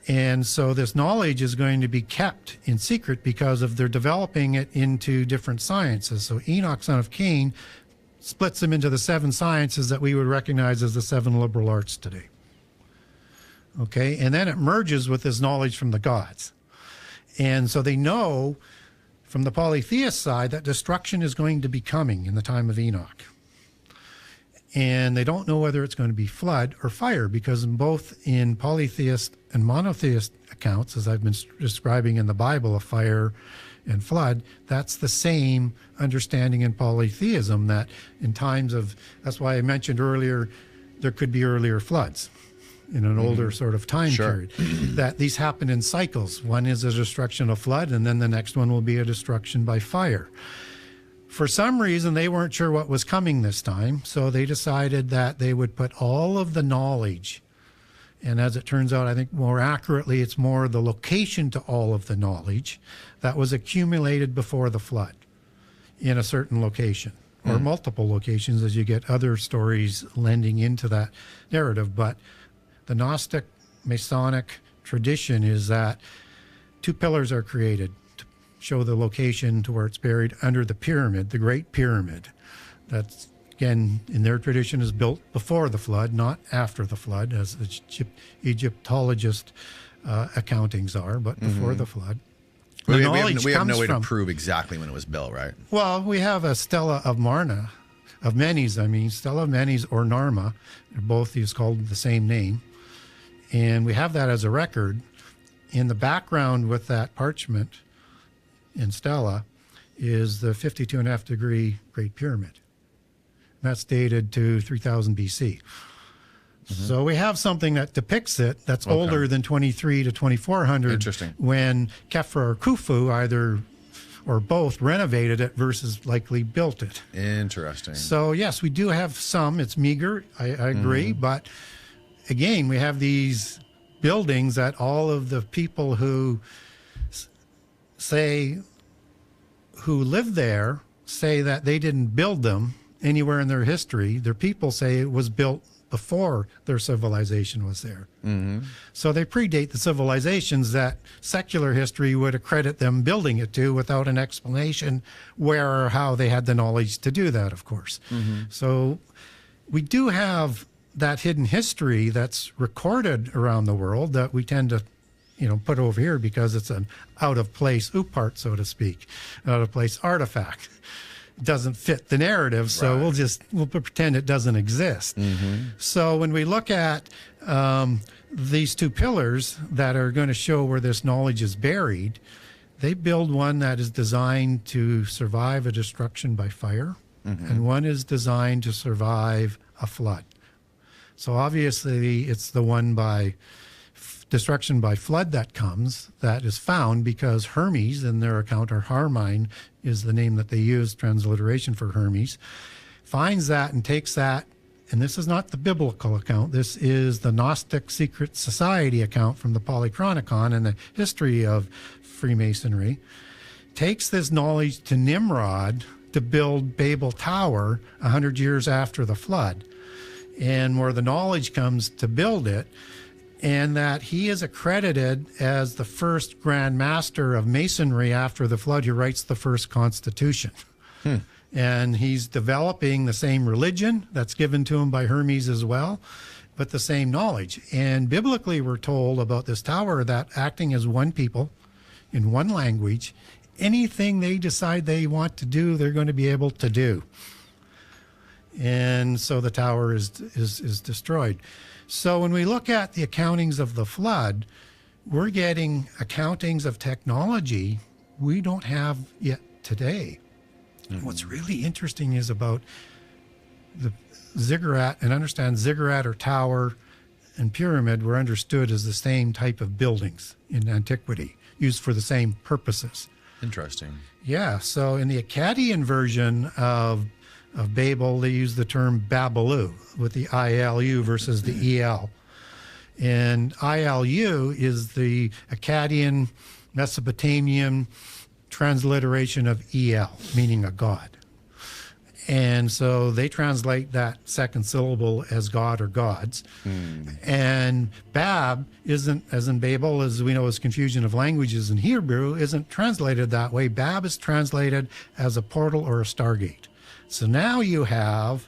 And so this knowledge is going to be kept in secret because of their developing it into different sciences. So Enoch, son of Cain, splits them into the 7 sciences that we would recognize as the 7 liberal arts today. Okay, and then it merges with this knowledge from the gods. And so they know from the polytheist side that destruction is going to be coming in the time of Enoch. And they don't know whether it's going to be flood or fire, because in polytheist and monotheist accounts, as I've been describing in the Bible, of fire and flood, that's the same understanding in polytheism, that in times of, that's why I mentioned earlier, there could be earlier floods in an older sort of time period, that these happen in cycles. One is a destruction of flood, and then the next one will be a destruction by fire. For some reason, they weren't sure what was coming this time, so they decided that they would put all of the knowledge, and as it turns out, I think more accurately, it's more the location to all of the knowledge that was accumulated before the flood in a certain location, or multiple locations, as you get other stories lending into that narrative. But the Gnostic Masonic tradition is that 2 pillars are created to show the location to where it's buried under the pyramid, the Great Pyramid. That's, again, in their tradition, is built before the flood, not after the flood, as the Egyptologist accountings are, but before the flood. We have no way to prove exactly when it was built, right? Well, we have a Stela of Marna, of Menes, Stela of Menes or Narma. They're both is called the same name. And we have that as a record. In the background with that parchment in Stela is the 52.5 degree Great Pyramid. That's dated to 3000 BC. So we have something that depicts it that's older than 23 to 2400. Interesting. When Khafre or Khufu, either or both, renovated it versus likely built it. Interesting. So yes, we do have some. It's meager, I agree, but again, we have these buildings that all of the people who live there say that they didn't build them anywhere in their history. Their people say it was built before their civilization was there. So they predate the civilizations that secular history would accredit them building it to, without an explanation where or how they had the knowledge to do that, of course. So we do have that hidden history that's recorded around the world that we tend to, put over here because it's an out-of-place oopart, so to speak, out-of-place artifact. It doesn't fit the narrative, so we'll pretend it doesn't exist. So when we look at these 2 pillars that are going to show where this knowledge is buried, they build one that is designed to survive a destruction by fire, and one is designed to survive a flood. So obviously it's the one by destruction by flood that is found, because Hermes in their account, or Harmine is the name that they use, transliteration for Hermes, finds that and takes that, and this is not the biblical account, this is the Gnostic secret society account from the Polychronicon and the history of Freemasonry, takes this knowledge to Nimrod to build Babel Tower 100 years after the flood. And where the knowledge comes to build it, and that he is accredited as the first Grand Master of Masonry after the flood, who writes the first Constitution. And he's developing the same religion that's given to him by Hermes as well, but the same knowledge. And biblically, we're told about this tower that acting as one people in one language, anything they decide they want to do, they're going to be able to do. And so the tower is destroyed. So when we look at the accountings of the flood, we're getting accountings of technology we don't have yet today. What's really interesting is about the ziggurat, and understand ziggurat or tower and pyramid were understood as the same type of buildings in antiquity, used for the same purposes. Interesting. Yeah, so in the Akkadian version of Babel, they use the term Babalu with the ILU versus the EL. And ILU is the Akkadian Mesopotamian transliteration of EL, meaning a god. And so they translate that second syllable as God or gods. And Bab isn't, as in Babel, as we know as confusion of languages in Hebrew, isn't translated that way. Bab is translated as a portal or a stargate. So now you have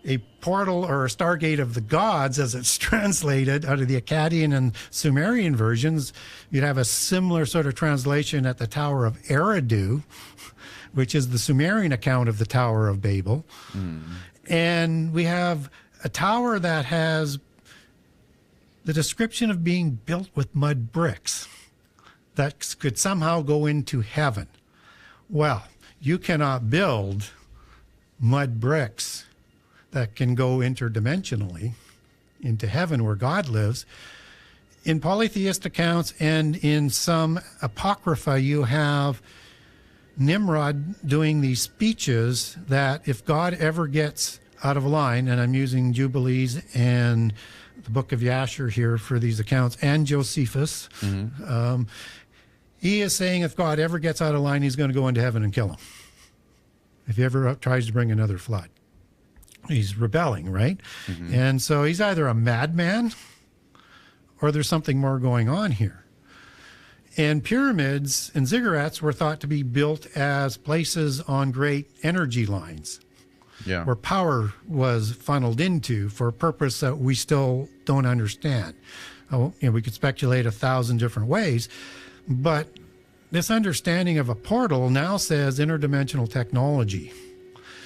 a portal or a stargate of the gods as it's translated out of the Akkadian and Sumerian versions. You'd have a similar sort of translation at the Tower of Eridu, which is the Sumerian account of the Tower of Babel. And we have a tower that has the description of being built with mud bricks that could somehow go into heaven. Well, you cannot build mud bricks that can go interdimensionally into heaven where God lives. In polytheist accounts and in some apocrypha, you have Nimrod doing these speeches that if God ever gets out of line, and I'm using Jubilees and the book of Yasher here for these accounts, and Josephus, he is saying if God ever gets out of line, he's going to go into heaven and kill him if he ever tries to bring another flood. He's rebelling, right? And so he's either a madman or there's something more going on here. And pyramids and ziggurats were thought to be built as places on great energy lines where power was funneled into for a purpose that we still don't understand. We could speculate 1,000 different ways, but this understanding of a portal now says interdimensional technology.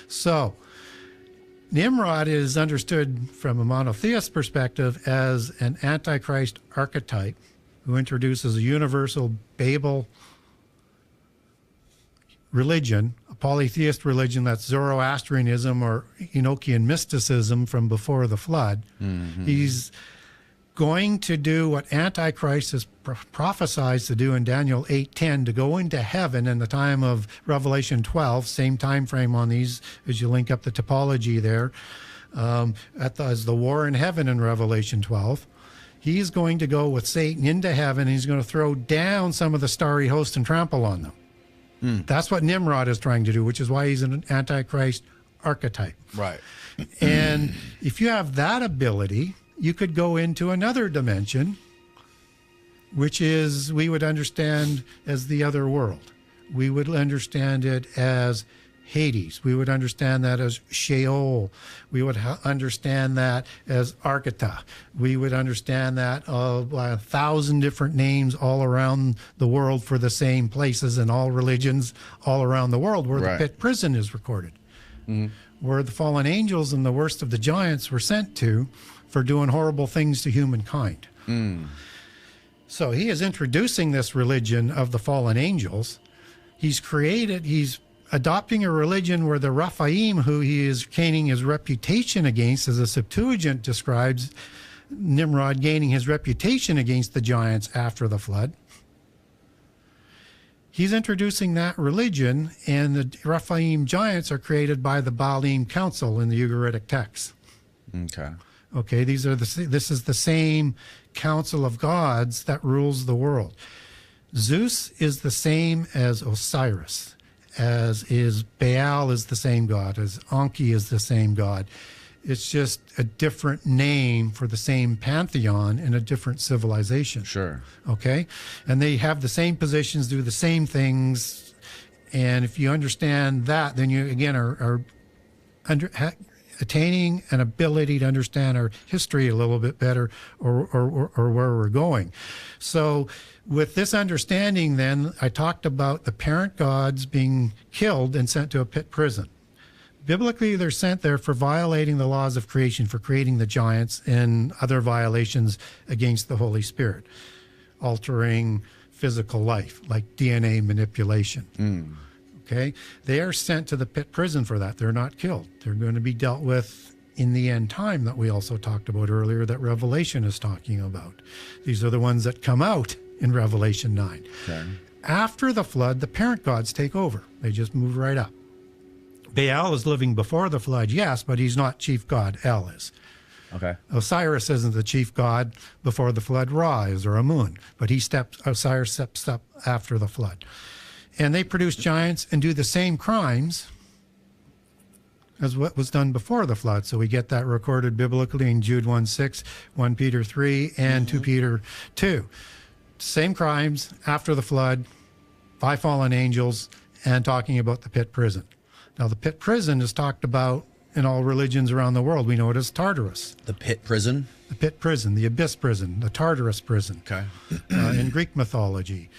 So Nimrod is understood from a monotheist perspective as an Antichrist archetype who introduces a universal Babel religion, a polytheist religion that's Zoroastrianism or Enochian mysticism from before the flood. He's going to do what Antichrist is prophesied to do in Daniel 8:10, to go into heaven in the time of Revelation 12, same time frame on these as you link up the topology there, as the war in heaven in Revelation 12. He's going to go with Satan into heaven. He's going to throw down some of the starry host and trample on them. That's what Nimrod is trying to do, which is why he's an Antichrist archetype. Right. And if you have that ability, you could go into another dimension, which is we would understand as the other world. We would understand it as Hades. We would understand that as Sheol. We would understand that as Archita. We would understand that of 1,000 different names all around the world for the same places and all religions all around the world where the pit prison is recorded, where the fallen angels and the worst of the giants were sent to for doing horrible things to humankind. So he is introducing this religion of the fallen angels. He's adopting a religion where the Rephaim, who he is gaining his reputation against, as the Septuagint describes Nimrod gaining his reputation against the giants after the flood. He's introducing that religion, and the Rephaim giants are created by the Baalim Council in the Ugaritic texts. Okay, this is the same council of gods that rules the world. Zeus is the same as Osiris, as is Baal is the same god, as Anki is the same god. It's just a different name for the same pantheon in a different civilization. Sure. Okay? And they have the same positions, do the same things, And if you understand that, then you again are attaining an ability to understand our history a little bit better, or where we're going. So with this understanding, then I talked about the parent gods being killed and sent to a pit prison. Biblically, they're sent there for violating the laws of creation, for creating the giants and other violations against the Holy Spirit, altering physical life, like DNA manipulation. Okay? They are sent to the pit prison for that. They're not killed. They're going to be dealt with in the end time that we also talked about earlier, that Revelation is talking about. These are the ones that come out in Revelation 9. Okay. After the flood, the parent gods take over. They just move right up. Baal is living before the flood, yes, but he's not chief god. El is. Okay. Osiris isn't the chief god before the flood. Ra is, or Amun, but Osiris steps up after the flood. And they produce giants and do the same crimes as what was done before the flood. So we get that recorded biblically in Jude 1:6, 1 Peter 3, and 2 Peter 2. Same crimes after the flood, by fallen angels, and talking about the pit prison. Now, the pit prison is talked about in all religions around the world. We know it as Tartarus. The pit prison? The pit prison, the abyss prison, the Tartarus prison. Okay. In Greek mythology.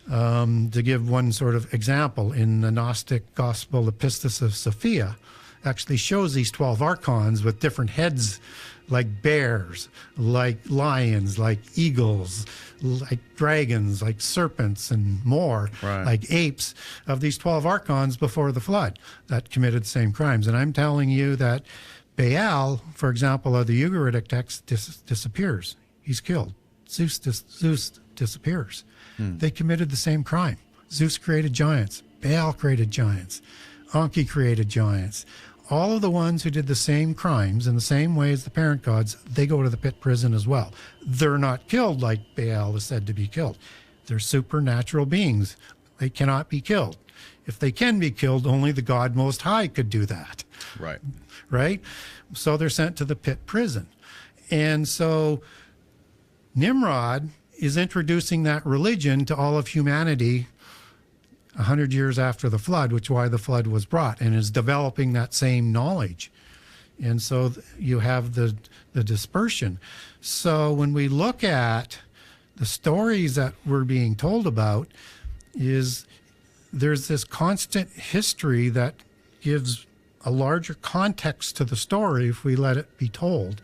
To give one sort of example, in the Gnostic Gospel, the Pistis of Sophia actually shows these 12 archons with different heads, like bears, like lions, like eagles, like dragons, like serpents, and more, Right. like apes, of these 12 archons before the flood that committed the same crimes. And I'm telling you that Baal, for example, of the Ugaritic text, disappears. He's killed. Zeus disappears. They committed the same crime. Zeus created giants. Baal created giants. Enki created giants. All of the ones who did the same crimes in the same way as the parent gods, they go to the pit prison as well. They're not killed like Baal is said to be killed. They're supernatural beings. They cannot be killed. If they can be killed, only the God Most High could do that. Right. Right? So they're sent to the pit prison. And so Nimrod is introducing that religion to all of humanity 100 years after the flood, which is why the flood was brought, and is developing that same knowledge. And so you have the dispersion. So when we look at the stories that we're being told about, is there's this constant history that gives a larger context to the story if we let it be told.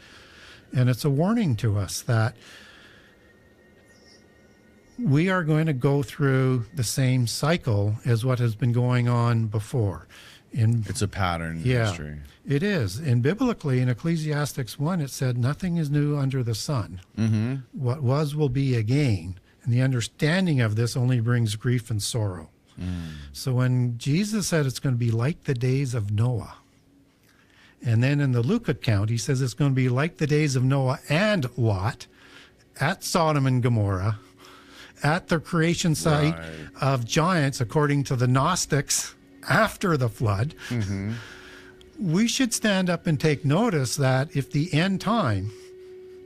And it's a warning to us that we are going to go through the same cycle as what has been going on before. It's a pattern in history. It is. And biblically, in Ecclesiastes 1, it said, nothing is new under the sun. Mm-hmm. What was will be again. And the understanding of this only brings grief and sorrow. So when Jesus said it's going to be like the days of Noah, and then in the Luke account, he says it's going to be like the days of Noah and Lot at Sodom and Gomorrah, at the creation site of giants, according to the Gnostics, after the flood. We should stand up and take notice that if the end time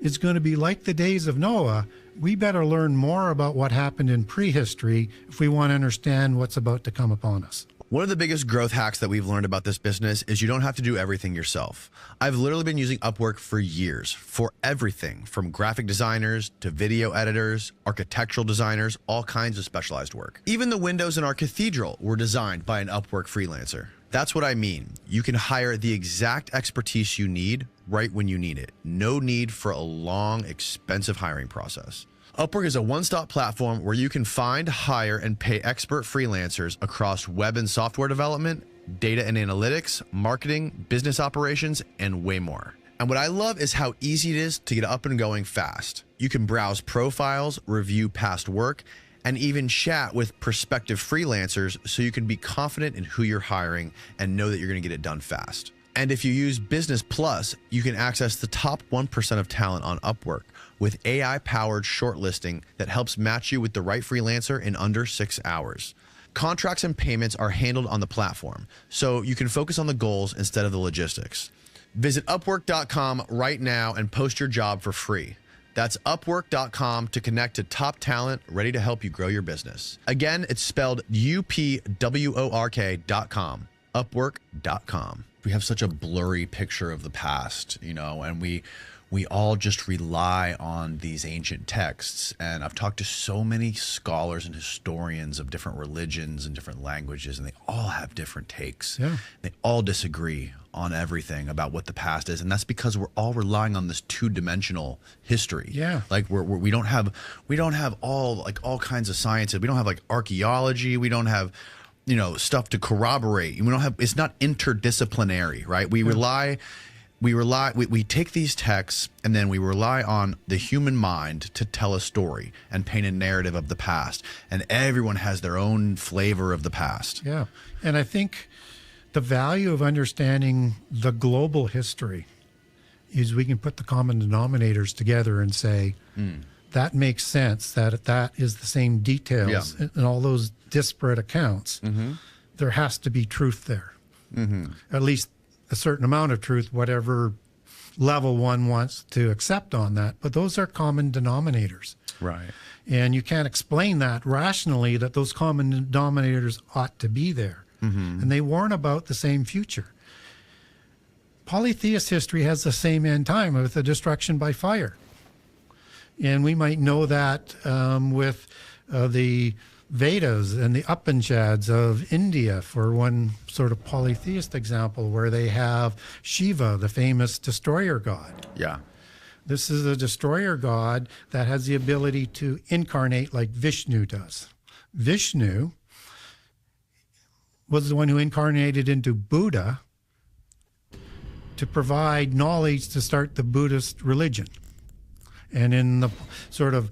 is going to be like the days of Noah, we better learn more about what happened in prehistory if we want to understand what's about to come upon us. One of the biggest growth hacks that we've learned about this business is you don't have to do everything yourself. I've literally been using Upwork for years for everything from graphic designers to video editors, architectural designers, all kinds of specialized work. Even the windows in our cathedral were designed by an Upwork freelancer. That's what I mean. You can hire the exact expertise you need right when you need it. No need for a long, expensive hiring process. Upwork is a one-stop platform where you can find, hire, and pay expert freelancers across web and software development, data and analytics, marketing, business operations, and way more. And what I love is how easy it is to get up and going fast. You can browse profiles, review past work, and even chat with prospective freelancers so you can be confident in who you're hiring and know that you're going to get it done fast. And if you use Business Plus, you can access the top 1% of talent on Upwork with AI-powered shortlisting that helps match you with the right freelancer in under 6 hours. Contracts and payments are handled on the platform, so you can focus on the goals instead of the logistics. Visit Upwork.com right now and post your job for free. That's Upwork.com to connect to top talent ready to help you grow your business. Again, it's spelled UPWORK.com. Upwork.com. We have such a blurry picture of the past, you know, and we all just rely on these ancient texts. And I've talked to so many scholars and historians of different religions and different languages, and they all have different takes. Yeah. They all disagree on everything about what the past is, and that's because we're all relying on this two-dimensional history. Yeah. Like we don't have all kinds of sciences. We don't have like archaeology. We don't have, you know, stuff to corroborate. We don't have. It's not interdisciplinary, right? We take these texts and then we rely on the human mind to tell a story and paint a narrative of the past. And everyone has their own flavor of the past. Yeah. And I think the value of understanding the global history is we can put the common denominators together and say, that makes sense, that is the same details in all those disparate accounts. There has to be truth there. At least a certain amount of truth, whatever level one wants to accept on that. But those are common denominators. Right. And you can't explain that rationally, that those common denominators ought to be there. And they warn about the same future. Polytheist history has the same end time with the destruction by fire. And we might know that with the Vedas and the Upanishads of India, for one sort of polytheist example, where they have Shiva, the famous destroyer god. Yeah. This is a destroyer god that has the ability to incarnate like Vishnu does. Vishnu was the one who incarnated into Buddha to provide knowledge to start the Buddhist religion. And in the sort of